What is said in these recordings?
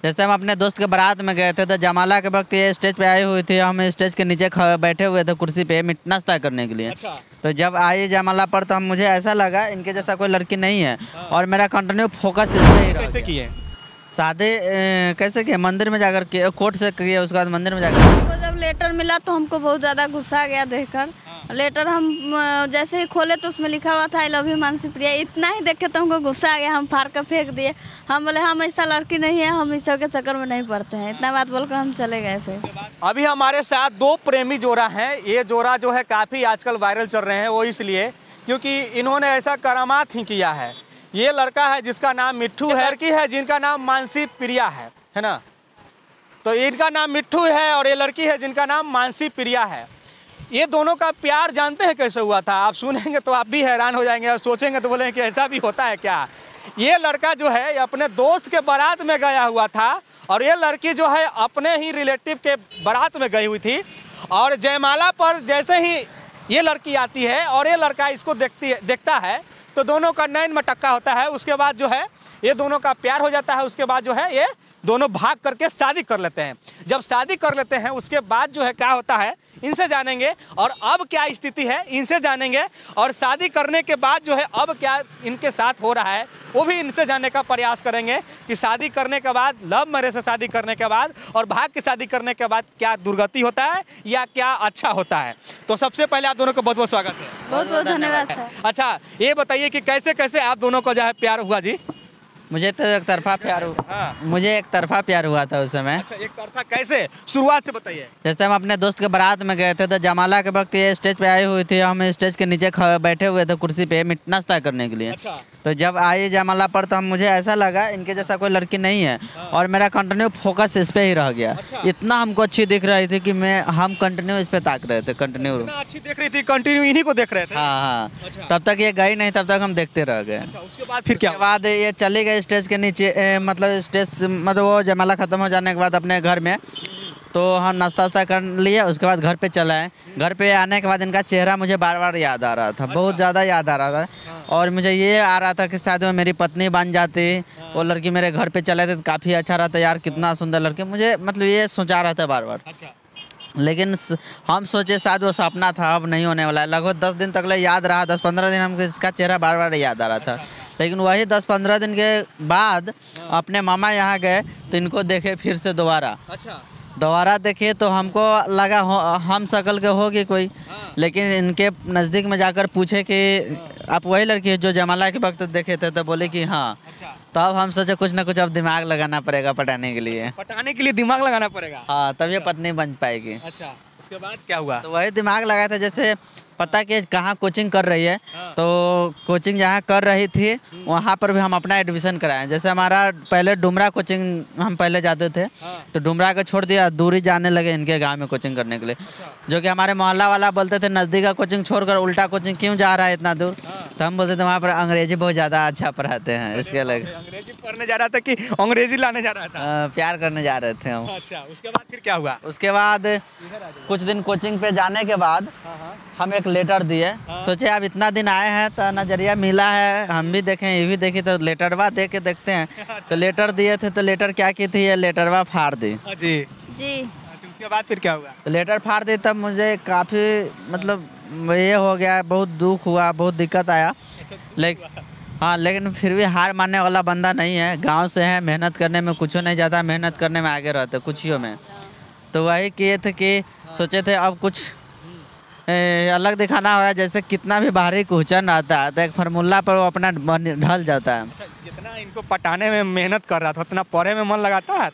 जैसे हम अपने दोस्त के बारात में गए थे तो जयमाला के वक्त ये स्टेज पे आई हुई थी। हम स्टेज के नीचे बैठे हुए थे कुर्सी पे नाश्ता करने के लिए। अच्छा। तो जब आई जयमाला पर तो मुझे ऐसा लगा इनके जैसा कोई लड़की नहीं है। और मेरा कंटिन्यू फोकस इस पे ही रह कैसे गया। किए? शादी कैसे किए? मंदिर में जाकर किए, कोर्ट से किए, उसके बाद मंदिर में जाकर। हमको जब लेटर मिला तो हमको बहुत ज़्यादा गुस्सा आ गया देखकर। लेटर हम जैसे ही खोले तो उसमें लिखा हुआ था आई लव यू मानसी प्रिया। इतना ही देख के तो हमको गुस्सा आ गया, हम फाड़ कर फेंक दिए। हम बोले हम ऐसा लड़की नहीं है, हम इस के चक्कर में नहीं पड़ते हैं। इतना बात बोलकर हम चले गए फिर। अभी हमारे साथ दो प्रेमी जोड़ा हैं। ये जोड़ा जो है काफ़ी आजकल वायरल चल रहे हैं, वो इसलिए क्योंकि इन्होंने ऐसा करामात ही किया है। ये लड़का है जिसका नाम मिट्ठू है, लड़की है जिनका नाम मानसी प्रिया है ना। तो इनका नाम मिट्ठू है और ये लड़की है जिनका नाम मानसी प्रिया है। ये दोनों का प्यार जानते हैं कैसे हुआ था? आप सुनेंगे तो आप भी हैरान हो जाएंगे और सोचेंगे तो बोलेंगे कि ऐसा भी होता है क्या। ये लड़का जो है अपने दोस्त के बारात में गया हुआ था और ये लड़की जो है अपने ही रिलेटिव के बारात में गई हुई थी। और जयमाला पर जैसे ही ये लड़की आती है और ये लड़का इसको देखता है तो दोनों का नैन मटक्का होता है। उसके बाद जो है ये दोनों का प्यार हो जाता है। उसके बाद जो है ये दोनों भाग करके शादी कर लेते हैं। जब शादी कर लेते हैं उसके बाद जो है क्या होता है इनसे जानेंगे, और अब क्या स्थिति है इनसे जानेंगे, और शादी करने के बाद जो है अब क्या इनके साथ हो रहा है वो भी इनसे जानने का प्रयास करेंगे कि शादी करने के बाद, लव मैरिज से शादी करने के बाद और भाग के शादी करने के बाद क्या दुर्गति होता है या क्या अच्छा होता है। तो सबसे पहले आप दोनों का बहुत बहुत स्वागत है। बहुत बहुत धन्यवाद सर। अच्छा, ये बताइए कि कैसे कैसे आप दोनों को जो है प्यार हुआ जी? मुझे तो एक तरफा प्यार हुआ। हाँ। मुझे एक तरफा प्यार हुआ था उस समय। अच्छा, एक तरफा कैसे? शुरुआत से बताइए। जैसे हम अपने दोस्त के बारात में गए थे तो जयमाला के वक्त ये स्टेज पे आई हुई थी। हम स्टेज के नीचे बैठे हुए थे कुर्सी पे नाश्ता करने के लिए। अच्छा। तो जब आई जयमाला पर तो मुझे ऐसा लगा इनके जैसा कोई लड़की नहीं है। और मेरा कंटिन्यू फोकस इस पे ही रह गया। अच्छा। इतना हमको अच्छी दिख रही थी कि हम कंटिन्यू इस पे ताक रहे थे। कंटिन्यू अच्छी देख रही थी, कंटिन्यू इन्हीं को देख रहे थे। हाँ। अच्छा। तब तक ये गई नहीं, तब तक हम देखते रह गए। अच्छा, उसके बाद फिर क्या? उसके बाद ये चली गई स्टेज के नीचे, मतलब स्टेज मतलब वो जयमाला ख़त्म हो जाने के बाद अपने घर में। तो हम नाश्ता वास्ता कर लिए, उसके बाद घर पे चला है। घर पे आने के बाद इनका चेहरा मुझे बार बार याद आ रहा था। अच्छा। बहुत ज़्यादा याद आ रहा था। और मुझे ये आ रहा था कि शायद वो मेरी पत्नी बन जाती। वो लड़की मेरे घर पे चले थे तो काफ़ी अच्छा रहता यार, कितना सुंदर लड़की। मुझे मतलब ये सोचा रहा था बार बार। अच्छा। लेकिन हम सोचे शायद वो सपना था, अब नहीं होने वाला है। लगभग 10 दिन तक याद रहा, 10-15 दिन हमको इसका चेहरा बार बार याद आ रहा था। लेकिन वही 10-15 दिन के बाद अपने मामा यहाँ गए तो इनको देखे फिर से दोबारा। अच्छा। दोबारा देखे तो हमको लगा हम शक्ल के होगी कोई। लेकिन इनके नज़दीक में जाकर पूछे कि आप वही लड़की है जो जयमाला के वक्त देखे थे? तो बोले कि हाँ। अच्छा। तब हम सोचे कुछ ना कुछ अब दिमाग लगाना पड़ेगा पटाने के लिए। पटाने के लिए दिमाग लगाना पड़ेगा। हाँ, तब ये पत्नी बन पाएगी। अच्छा, उसके बाद क्या हुआ? तो वही दिमाग लगाया था। जैसे पता कि कहाँ कोचिंग कर रही है, तो कोचिंग जहाँ कर रही थी वहाँ पर भी हम अपना एडमिशन कराएं। जैसे हमारा पहले डुमरा कोचिंग हम पहले जाते थे। तो डुमरा को छोड़ दिया, दूरी जाने लगे इनके गांव में कोचिंग करने के लिए। जो कि हमारे मोहल्ला वाला बोलते थे नज़दीक का कोचिंग छोड़कर उल्टा कोचिंग क्यों जा रहा है इतना दूर। तो हम बोलते थे वहाँ पर अंग्रेजी बहुत ज़्यादा अच्छा पढ़ाते हैं, इसके अलग। अंग्रेजी पढ़ने जा रहा था कि अंग्रेजी लाने जा रहा था? प्यार करने जा रहे थे हम। अच्छा, उसके बाद फिर क्या हुआ? उसके बाद कुछ दिन कोचिंग पे जाने के बाद हम एक लेटर दिए। सोचे अब इतना दिन आए हैं तो नज़रिया मिला है, हम भी देखें ये भी देखी, तो लेटरवा दे के देखते हैं। तो लेटर दिए थे तो लेटर क्या की थी, ये लेटरवा फाड़ दी। जी जी। उसके बाद फिर क्या हुआ? तो लेटर फाड़ दी तब मुझे काफ़ी मतलब ये हो गया, बहुत दुख हुआ, बहुत दिक्कत आया। लेकिन हाँ, लेकिन फिर भी हार मानने वाला बंदा नहीं है। गांव से है, मेहनत करने में कुछ नहीं जाता, मेहनत करने में आगे रहते कुछ ही में। तो वही किए थे कि सोचे थे अब कुछ अलग दिखाना होगा। जैसे कितना भी बाहरी कुचन रहता है तो एक फार्मूला पर वो अपना ढल जाता है। अच्छा, जितना इनको पटाने में मेहनत कर रहा था उतना पढ़े में मन लगाता है?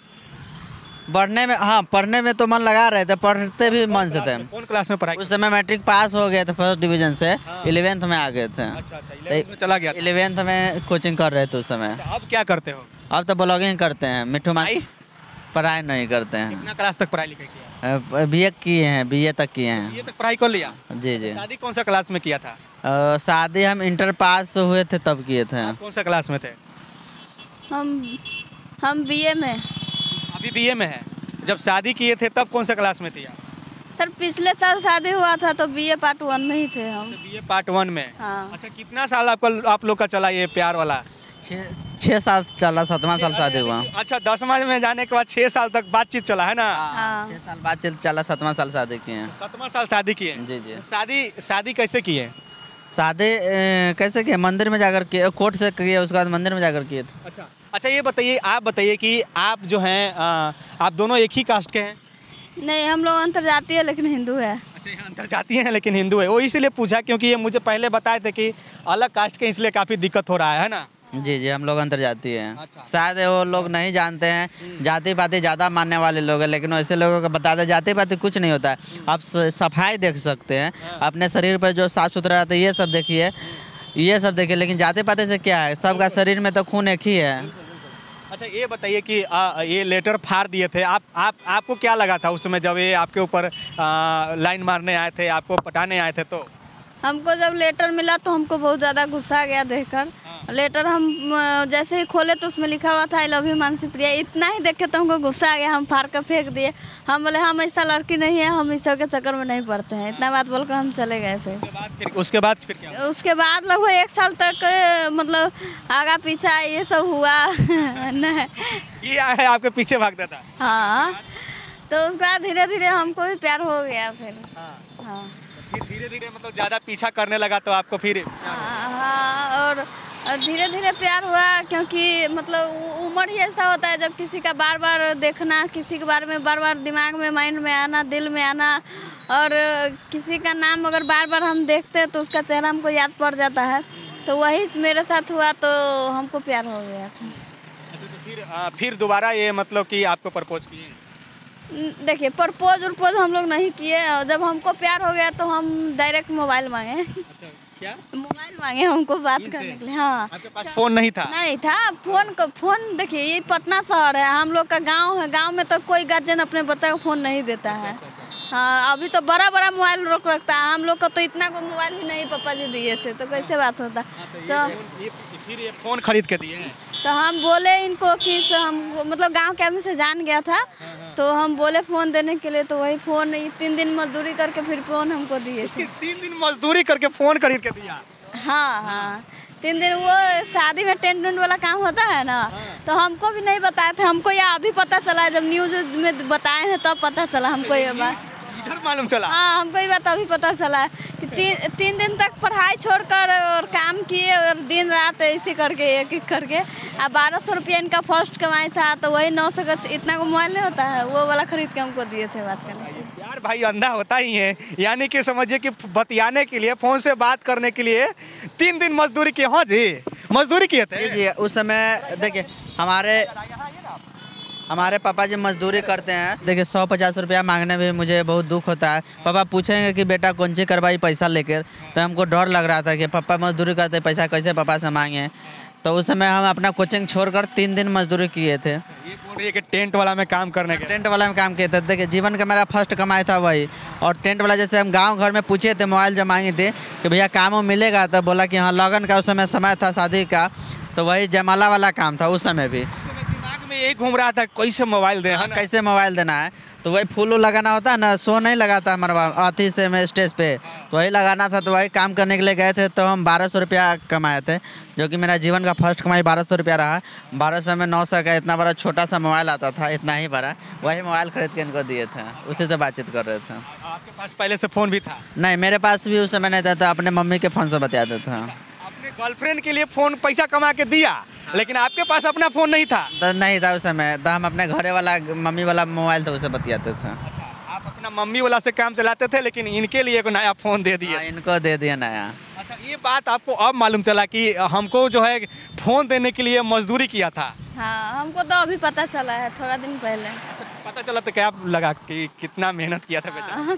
पढ़ने में, हाँ पढ़ने में तो मन लगा रहे थे, पढ़ते भी मन से थे। कौन क्लास में पढ़ाई? उस समय मैट्रिक पास हो गए थे फर्स्ट डिवीजन से। 11th में आ गए थे। अच्छा, 11th में चला गया था। 11th में कोचिंग कर रहे थे उस समय। अच्छा, अब क्या करते हो? अब तो ब्लॉगिंग करते हैं। मिट्ठू माई पढ़ाई नहीं करते हैं। कितना क्लास तक पढ़ाई लिखाई किया? BA किए हैं, BA तक किए हैं। ये तक पढ़ाई कर लिया? जी जी। शादी कौन सा क्लास में किया था? शादी हम इंटर पास हुए थे तब किए थे। आप कौन सा क्लास में थे? हम BA में। अभी BA में है। जब शादी किए थे तब कौन सा क्लास में थे आप? सर पिछले साल शादी हुआ था तो BA पार्ट 1 में ही थे हम। BA पार्ट 1 में। हाँ। अच्छा, कितना साल आप लोग का चला ये प्यार वाला? 6 साल चला, 7वां साल शादी हुआ। अच्छा, 10वां में जाने के बाद 6 साल तक बातचीत चला है ना? हाँ। 6 साल बाद चला, 7वां साल शादी किए हैं। 7वां साल शादी किए? जी जी। शादी कैसे किए? शादी कैसे किए? मंदिर में जाकर किए, कोर्ट से किए, उसके बाद मंदिर में जाकर किए थे। अच्छा अच्छा, ये बताइए, आप बताइए कि आप जो हैं आप दोनों एक ही कास्ट के हैं? नहीं, हम लोग अंतर्जातीय लेकिन हिंदू है। अच्छा, ये अंतर्जातीय हैं लेकिन हिंदू है, वो इसीलिए पूछा क्योंकि ये मुझे पहले बताए थे कि अलग कास्ट के, इसलिए काफ़ी दिक्कत हो रहा है ना? जी जी, हम लोग अंतर्जातीय हैं। अच्छा। शायद वो लोग नहीं जानते हैं, जाति पाति ज़्यादा मानने वाले लोग हैं, लेकिन ऐसे लोगों को बता दें जाति पाति कुछ नहीं होता है। आप सफाई देख सकते हैं, अपने शरीर पर जो साफ़ सुथरा रहता है ये सब देखिए, ये सब देखिए, लेकिन जाति पाति से क्या है, सबका शरीर में तो खून एक ही है। अच्छा, ये बताइए कि ये लेटर फाड़ दिए थे, आपको क्या लगा था उस समय जब ये आपके ऊपर लाइन मारने आए थे, आपको पटाने आए थे? तो हमको जब लेटर मिला तो हमको बहुत ज़्यादा गुस्सा आ गया देखकर। लेटर हम जैसे ही खोले तो उसमें लिखा हुआ था आई लव यू मानसी प्रिया। इतना ही देख के तो हमको गुस्सा आ गया, हम फाड़ कर फेंक दिए। हम बोले हम ऐसा लड़की नहीं है, हम इस सब के चक्कर में नहीं पड़ते हैं। इतना बात बोलकर हम चले गए। फिर उसके बाद फिर क्या? उसके बाद लगभग 1 साल तक मतलब आगा पीछा ये सब हुआ नहीं। ये है आपके पीछे भागता था? हाँ, तो उसके बाद धीरे धीरे हमको भी प्यार हो गया फिर। हाँ, धीरे धीरे मतलब ज़्यादा पीछा करने लगा तो आपको फिर? हाँ, और धीरे धीरे प्यार हुआ क्योंकि मतलब उम्र ही ऐसा होता है जब किसी का बार बार देखना, किसी के बारे में बार बार दिमाग में, माइंड में आना, दिल में आना, और किसी का नाम अगर बार बार हम देखते हैं तो उसका चेहरा हमको याद पड़ जाता है। तो वही मेरे साथ हुआ तो हमको प्यार हो गया था। अच्छा, तो फिर दोबारा ये मतलब कि आपको प्रपोज किए? देखिए, प्रपोज उरपोज हम लोग नहीं किए। जब हमको प्यार हो गया तो हम डायरेक्ट मोबाइल मांगे। अच्छा, क्या? मोबाइल मांगे हमको बात करने के लिए। हाँ, आपके पास फोन नहीं था? नहीं था। फोन देखिए, ये पटना शहर है, हम लोग का गांव है। गांव में तो कोई गार्जियन अपने बच्चा को फोन नहीं देता है। हाँ, अभी तो बड़ा बड़ा मोबाइल रोक रखता है। हम लोग का तो इतना को मोबाइल ही नहीं पापा जी दिए थे, तो कैसे बात होता? फिर ये फोन खरीद के दिए हैं? तो हम बोले इनको कि हम मतलब गांव के आदमी से जान गया था, तो हम बोले फ़ोन देने के लिए, तो वही फ़ोन 3 दिन मजदूरी करके फिर फ़ोन हमको दिए थे। 3 दिन मजदूरी करके फ़ोन खरीद के दिया? हाँ हाँ, 3 दिन। वो शादी में टेंट वेंट वाला काम होता है ना, तो हमको भी नहीं बताया था। हमको ये अभी पता चला, जब न्यूज़ में बताए हैं तब पता चला हमको ये बात। इधर मालूम चला? हाँ, हमको ये बात अभी पता चला है कि 3 दिन तक पढ़ाई छोड़कर और काम किए, और दिन रात ऐसे करके एक एक करके। अब 1200 रुपया इनका फर्स्ट कमाई था, तो वही 900 का इतना को मोबाइल नहीं होता है, वो वाला खरीद के हमको दिए थे बात करने के लिए। यार भाई अंधा होता ही है, यानी कि समझिए कि बतियाने के लिए, फ़ोन से बात करने के लिए 3 दिन मजदूरी किए? हाँ जी, मजदूरी किए थे? जी, उस समय देखिए हमारे पापा जी मजदूरी करते हैं। देखिए 150 रुपया मांगने में मुझे बहुत दुख होता है। पापा पूछेंगे कि बेटा कौन सी करवाई पैसा लेकर, तो हमको डर लग रहा था कि पापा मजदूरी करते पैसा कैसे पापा से मांगे। तो उस समय हम अपना कोचिंग छोड़कर 3 दिन मजदूरी किए थे। ये बोल रही है कि टेंट वाला में काम करने के? टेंट वाला में काम किए थे। देखिए जीवन का मेरा फर्स्ट कमाई था वही। और टेंट वाला जैसे हम गांव घर में पूछे थे, मोबाइल जब मांगे थे कि भैया काम मिलेगा, तो बोला कि हाँ लगन का उस समय था, शादी का, तो वही जयमाला वाला काम था उस समय भी। दिमाग में यही घूम रहा था कैसे मोबाइल दें, है ना? कैसे मोबाइल देना है, तो वही फूल लगाना होता है ना, शो नहीं लगाता हमारे अथी से में स्टेज पे, तो वही लगाना था। तो वही काम करने के लिए गए थे, तो हम 1200 रुपया कमाए थे, जो कि मेरा जीवन का फर्स्ट कमाई 1200 रुपया रहा। 1200 में 900 का इतना बड़ा छोटा सा मोबाइल आता था, इतना ही बड़ा, वही मोबाइल खरीद के इनको दिए थे, उसी से बातचीत कर रहे थे। आपके पास पहले से फ़ोन भी था? नहीं, मेरे पास भी उस समय नहीं था, तो अपने मम्मी के फ़ोन से बतियाते थे। अपने गर्लफ्रेंड के लिए फ़ोन पैसा कमा के दिया, लेकिन आपके पास अपना फ़ोन नहीं था? तो नहीं था उस समय, तो हम अपने घरे वाला मम्मी वाला मोबाइल था, उससे बतियाते थे। अच्छा, आप अपना मम्मी वाला से काम चलाते थे, लेकिन इनके लिए एक नया फ़ोन दे दिए? इनको दे दिया नया। अच्छा, ये बात आपको अब मालूम चला कि हमको जो है फ़ोन देने के लिए मजदूरी किया था? हाँ, हमको तो अभी पता चला है, थोड़ा दिन पहले। अच्छा, पता चला तो क्या लगा कि कितना मेहनत किया था बेचारा?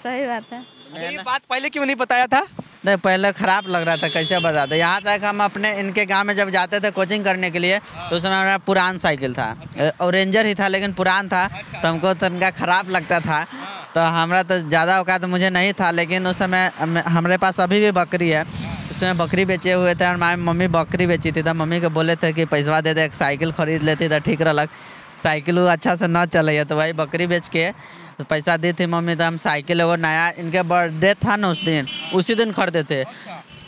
सही बात है। अच्छा, ये बात पहले क्यों नहीं बताया था? नहीं, पहले ख़राब लग रहा था, कैसे बताते। यहाँ तक हम अपने इनके गांव में जब जाते थे कोचिंग करने के लिए, तो उस समय हमारा पुरान साइकिल था। और रेंजर ही था, लेकिन पुरान था, तो हमको तो इनका ख़राब लगता था। तो हमारा तो ज़्यादा औकात तो मुझे नहीं था, लेकिन उस समय हमारे पास अभी भी बकरी है। उस समय बकरी बेचे हुए थे, और हमारी मम्मी बकरी बेची थी, तो मम्मी को बोले थे कि पैसा दे दे, एक साइकिल खरीद लेती तो ठीक रहलक। साइकिल वो अच्छा से न चले है, तो वही बकरी बेच के पैसा दी थी मम्मी। तो हम साइकिल एगो नया, इनके बर्थडे था ना उस दिन, उसी दिन खरीदे थे।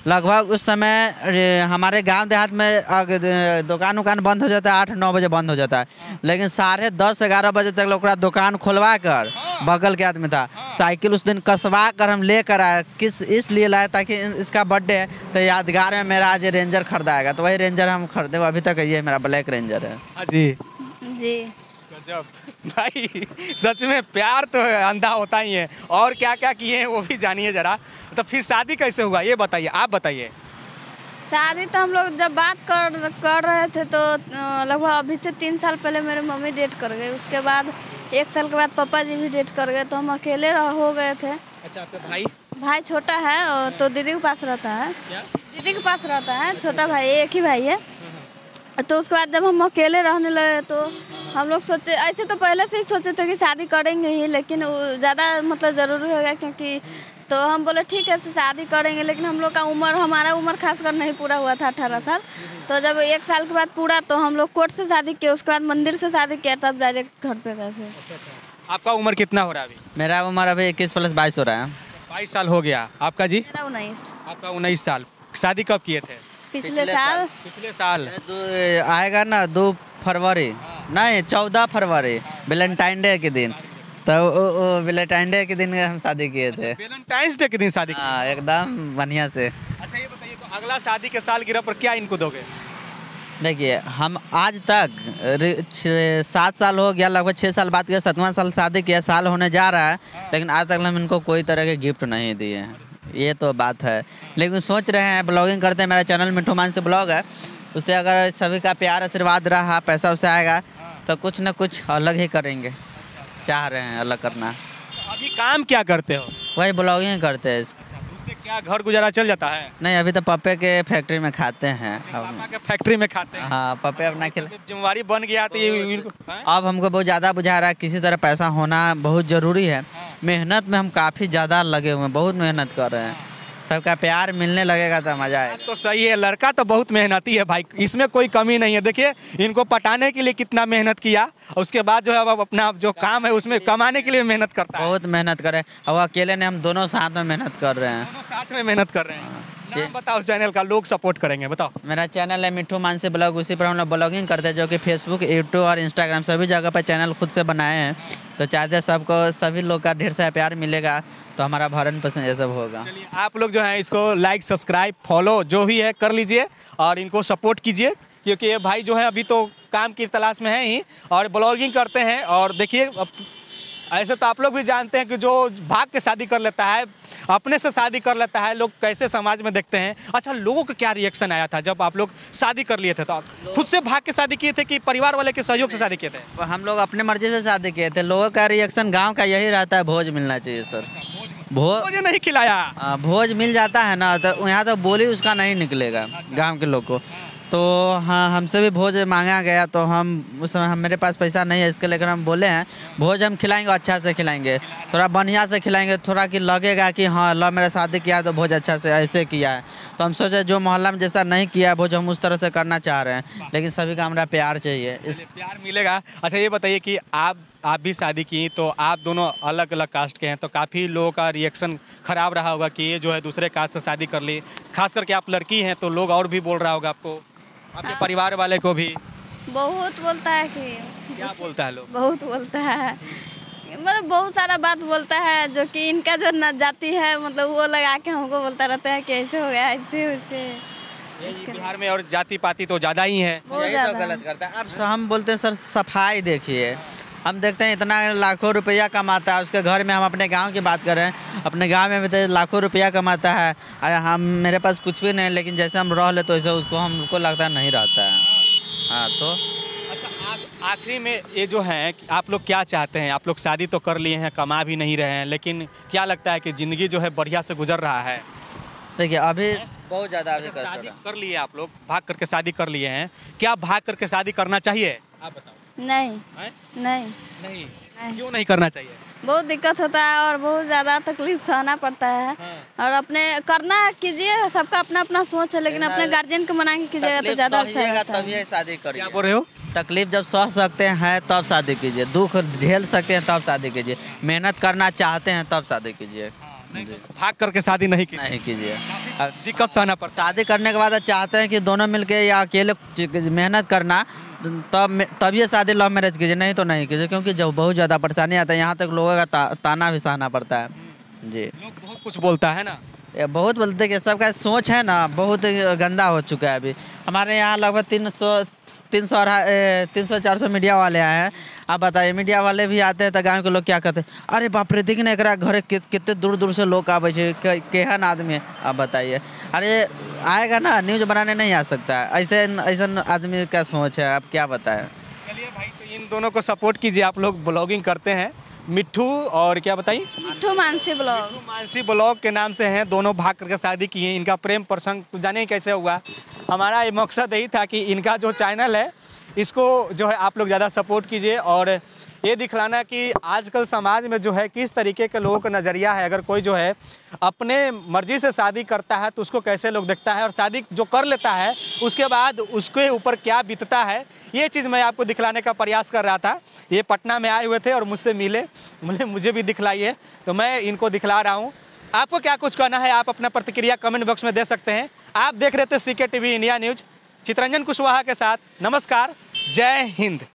लगभग उस समय हमारे गांव देहात में दुकान उकान बंद हो जाता है, 8-9 बजे बंद हो जाता है, लेकिन 10:30-11 बजे तक लोग दुकान खुलवा कर, बगल के आदमी था, साइकिल उस दिन कसवा कर हम लेकर आए। इसलिए लाए ताकि इसका बर्थडे है तो यादगार में मेरा आज रेंजर खरीदाएगा, तो वही रेंजर हम खरीदे। अभी तक ये मेरा ब्लैक रेंजर है। हाँ जी जी। गजब भाई, सच में प्यार तो अंधा होता ही है। और क्या क्या किए हैं वो भी जानिए जरा। तो फिर शादी कैसे हुआ ये बताइए, आप बताइए। शादी तो हम लोग जब बात कर रहे थे तो लगभग अभी से 3 साल पहले मेरे मम्मी डेट कर गए। उसके बाद 1 साल के बाद पापा जी भी डेट कर गए, तो हम अकेले हो गए थे। अच्छा, आपका भाई छोटा है और तो दीदी के पास रहता है। क्या? दीदी के पास रहता है, छोटा भाई, एक ही भाई है। तो उसके बाद जब हम अकेले रहने लगे तो हम लोग सोचे, ऐसे तो पहले से ही सोचे थे कि शादी करेंगे ही, लेकिन ज़्यादा मतलब ज़रूरी हो गया क्योंकि, तो हम बोले ठीक है शादी करेंगे। लेकिन हम लोग का हमारा उम्र खासकर नहीं पूरा हुआ था, 18 साल। तो जब 1 साल के बाद पूरा, तो हम लोग कोर्ट से शादी किए, उसके बाद मंदिर से शादी किया, तब डायरेक्ट घर पे गए थे। आपका उम्र कितना हो रहा है अभी? मेरा उम्र अभी 21 + 22 हो रहा है। 22 साल हो गया। आपका जी? मेरा 19। आपका 19 साल। शादी कब किए थे? पिछले साल। पिछले साल आएगा ना 2 फरवरी, नहीं 14 फरवरी, वैलेंटाइन डे के दिन। तो वैलेंटाइन डे के दिन हम शादी किए थे। वैलेंटाइंस डे के दिन शादी की? हाँ, एकदम बढ़िया से। अच्छा, ये बताइए तो अगला शादी के सालगिरह पर क्या इनको दोगे? देखिए, हम आज तक 7 साल हो गया, लगभग 6 साल बाद किया, 7वां साल शादी किया, साल होने जा रहा है, लेकिन आज तक हम इनको कोई तरह के गिफ्ट नहीं दिए हैं। ये तो बात है, लेकिन सोच रहे हैं ब्लॉगिंग करते हैं, मेरा चैनल मिट्ठू मानसी ब्लॉग है, उससे अगर सभी का प्यार आशीर्वाद रहा, पैसा उससे आएगा तो कुछ न कुछ अलग ही करेंगे। चाह रहे हैं अलग करना। अभी काम क्या करते हो? वही ब्लॉगिंग करते हैं। उससे क्या घर गुजारा चल जाता है? नहीं, अभी तो पप्पे के फैक्ट्री में खाते हैं। पापा के फैक्ट्री में खाते हैं? हाँ, पप्पे अपना जिम्मेवारी बन गया तो ये इनको अब हमको बहुत ज़्यादा बुझा रहा है, किसी तरह पैसा होना बहुत ज़रूरी है। मेहनत में हम काफ़ी ज़्यादा लगे हुए हैं, बहुत मेहनत कर रहे हैं। सबका प्यार मिलने लगेगा तो मज़ा आएगा। तो सही है, लड़का तो बहुत मेहनती है भाई, इसमें कोई कमी नहीं है। देखिए इनको पटाने के लिए कितना मेहनत किया, उसके बाद जो है अब अपना जो काम है उसमें कमाने के लिए मेहनत करता है। बहुत मेहनत करें, और अकेले ने हम दोनों साथ में मेहनत कर रहे हैं। दोनों साथ में मेहनत कर रहे हैं। नाम बताओ चैनल का, लोग सपोर्ट करेंगे, बताओ। मेरा चैनल है मिट्ठू मानसी ब्लॉग, उसी पर हम लोग ब्लॉगिंग करते हैं, जो कि फेसबुक, यूट्यूब और इंस्टाग्राम सभी जगह पर चैनल खुद से बनाए हैं। तो चाहते हैं सबको, सभी लोग का ढेर सारा प्यार मिलेगा तो हमारा भरण पोषण ये सब होगा। चलिए, आप लोग जो है इसको लाइक, सब्सक्राइब, फॉलो जो भी है कर लीजिए और इनको सपोर्ट कीजिए, क्योंकि ये भाई जो है अभी तो काम की तलाश में है ही और ब्लॉगिंग करते हैं। और देखिए, ऐसे तो आप लोग भी जानते हैं कि जो भाग के शादी कर लेता है, अपने से शादी कर लेता है, लोग कैसे समाज में देखते हैं। अच्छा, लोगों का क्या रिएक्शन आया था जब आप लोग शादी कर लिए थे? तो खुद से भाग के शादी किए थे कि परिवार वाले के सहयोग से शादी किए थे? हम लोग अपने मर्जी से शादी किए थे। लोगों का रिएक्शन गांव का यही रहता है, भोज मिलना चाहिए सर। भोज नहीं खिलाया? भोज मिल जाता है ना, तो यहाँ तो बोली उसका नहीं निकलेगा गाँव के लोग को। तो हाँ, हमसे भी भोज मांगा गया, तो हम उस समय मेरे पास पैसा नहीं है, इसके लेकर हम बोले हैं भोज हम खिलाएंगे, अच्छा से खिलाएंगे, थोड़ा बढ़िया से खिलाएंगे, थोड़ा कि लगेगा कि हाँ लो मेरा शादी किया तो भोज अच्छा से ऐसे किया है। तो हम सोचे जो मोहल्ला में जैसा नहीं किया है भोज, हम उस तरह से करना चाह रहे हैं, लेकिन सभी का हमारा प्यार चाहिए, इस प्यार मिलेगा। अच्छा, ये बताइए कि आप भी शादी की, तो आप दोनों अलग अलग कास्ट के हैं, तो काफ़ी लोगों का रिएक्शन ख़राब रहा होगा कि ये जो है दूसरे कास्ट से शादी कर ली। खास करके आप लड़की हैं तो लोग और भी बोल रहा होगा आपको, आपके परिवार वाले को भी बहुत बोलता है कि, क्या बोलता है लोग? बहुत बोलता है, मतलब बहुत सारा बात बोलता है, जो कि इनका जो न जाति है, मतलब वो लगा के हमको बोलता रहता है कि ऐसे हो गया, ऐसे वैसे। बिहार में और जाति पाति तो ज़्यादा ही है, बहुत यही तो ज़्यादा। गलत करता है। अब हम बोलते हैं सर सफाई देखिए, हम देखते हैं इतना लाखों रुपया कमाता है, उसके घर में, हम अपने गांव की बात करें, अपने गांव में भी तो लाखों रुपया कमाता है, और हम मेरे पास कुछ भी नहीं, लेकिन जैसे हम रह ले तो ऐसे उसको हमको लगता है नहीं रहता है। हाँ, तो अच्छा, आखिरी में ये जो है कि आप लोग क्या चाहते हैं? आप लोग शादी तो कर लिए हैं, कमा भी नहीं रहे हैं, लेकिन क्या लगता है कि ज़िंदगी जो है बढ़िया से गुजर रहा है? देखिए, अभी बहुत ज़्यादा शादी कर लिए आप लोग, भाग करके शादी कर लिए हैं, क्या भाग करके शादी करना चाहिए? आप बताओ। नहीं हैं? नहीं नहीं, क्यों नहीं करना चाहिए? बहुत दिक्कत होता है और बहुत ज़्यादा तकलीफ सहना पड़ता है। और अपने करना कीजिए, सबका अपना अपना सोच है, लेकिन अपने गार्जियन को मना के कीजिएगा तो ज़्यादा अच्छा रहता तभी है। शादी करिए। क्या बोल रहे हो? तकलीफ जब सह सकते हैं तब शादी कीजिए, दुख झेल सकते हैं तब शादी कीजिए, मेहनत करना चाहते हैं तब शादी कीजिए, भाग करके शादी नहीं की। नहीं कीजिए। दिक्कत सहना पड़ता शादी करने के बाद चाहते हैं कि दोनों मिलके या अकेले मेहनत करना, तब ये शादी लव मैरिज कीजिए, नहीं तो नहीं कीजिए, क्योंकि जब बहुत ज़्यादा परेशानी आता है, यहाँ तक लोगों का ताना भी सहना पड़ता है जी। लोग बहुत कुछ बोलता है ना। ये बहुत बोलते कि सबका सोच है ना बहुत गंदा हो चुका है। अभी हमारे यहाँ लगभग 300-400 मीडिया वाले आए हैं। आप बताइए, मीडिया वाले भी आते हैं तो गाँव के लोग क्या कहते हैं, अरे बाप रे देखने एक घर कितने दूर दूर से लोग आवे छे, केहन आदमी है। आप बताइए, अरे आएगा ना, न्यूज़ बनाने नहीं आ सकता है, ऐसा आदमी का सोच है, आप क्या बताएं। चलिए भाई, तो इन दोनों को सपोर्ट कीजिए, आप लोग ब्लॉगिंग करते हैं। मिट्ठू और क्या बताइए, मिट्ठू मानसी ब्लॉग। मिट्ठू मानसी ब्लॉग के नाम से हैं, दोनों भाग करके शादी की हैं। इनका प्रेम प्रसंग जाने कैसे हुआ, हमारा ये मकसद यही था कि इनका जो चैनल है इसको जो है आप लोग ज़्यादा सपोर्ट कीजिए और ये दिखलाना कि आजकल समाज में जो है किस तरीके के लोगों का नज़रिया है। अगर कोई जो है अपने मर्जी से शादी करता है तो उसको कैसे लोग देखता है, और शादी जो कर लेता है उसके बाद उसके ऊपर क्या बीतता है, ये चीज़ मैं आपको दिखलाने का प्रयास कर रहा था। ये पटना में आए हुए थे और मुझसे मिले, मुझे भी दिखलाइए, तो मैं इनको दिखला रहा हूँ। आपको क्या कुछ कहना है, आप अपना प्रतिक्रिया कमेंट बॉक्स में दे सकते हैं। आप देख रहे थे CK TV India news, Chittaranjan Kushwaha के साथ। नमस्कार, जय हिंद।